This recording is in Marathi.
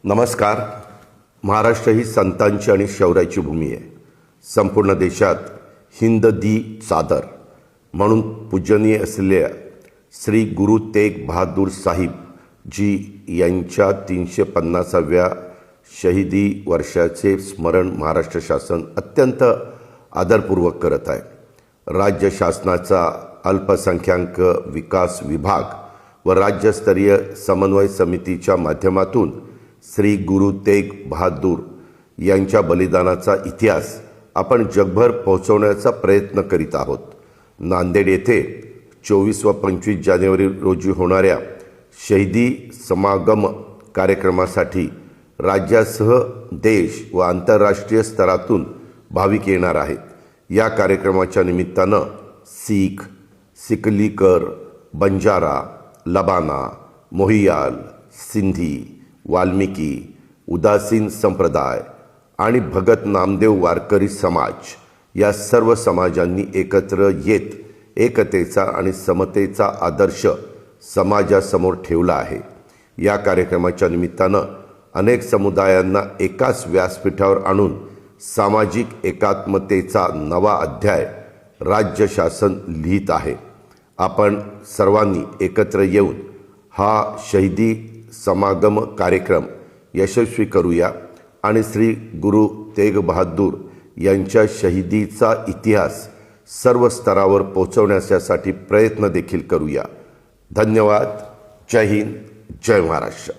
नमस्कार. महाराष्ट्र ही संतांची आणि शौर्याची भूमी आहे. संपूर्ण देशात हिंद दी चादर म्हणून पूजनीय असलेल्या श्री गुरु तेग बहादूर साहिब जी यांच्या 350व्या शहीदी वर्षाचे स्मरण महाराष्ट्र शासन अत्यंत आदरपूर्वक करत आहे. राज्य शासनाचा अल्पसंख्याक विकास विभाग व राज्यस्तरीय समन्वय समितीच्या माध्यमातून श्री गुरु तेग बहादूर यांच्या बलिदानाचा इतिहास आपण जगभर पोहोचवण्याचा प्रयत्न करीत आहोत. नांदेड येथे 24 व 25 जानेवारी रोजी होणाऱ्या शहीदी समागम कार्यक्रमासाठी राज्यासह देश व आंतरराष्ट्रीय स्तरातून भाविक येणार आहेत. या कार्यक्रमाच्या निमित्तानं सीख, सिकलीकर, बंजारा, लबाना, मोहियाल, सिंधी, वाल्मिकी, उदासीन संप्रदाय आणि भगत नामदेव वारकरी समाज या सर्व समाजांनी एकत्र येत एकतेचा आणि समतेचा आदर्श समाजासमोर ठेवला आहे. या कार्यक्रमाच्या निमित्तानं अनेक समुदायांना एकाच व्यासपीठावर आणून सामाजिक एकात्मतेचा नवा अध्याय राज्य शासन लिहित आहे. आपण सर्वांनी एकत्र येऊन हा शहीदी समागम कार्यक्रम यशस्वी करूया आणि श्री गुरु तेग बहादूर यांच्या शहीदीचा इतिहास सर्व स्तरावर पोहोचवण्यासाठी प्रयत्न देखील करूया. धन्यवाद. जय हिंद, जय महाराष्ट्र.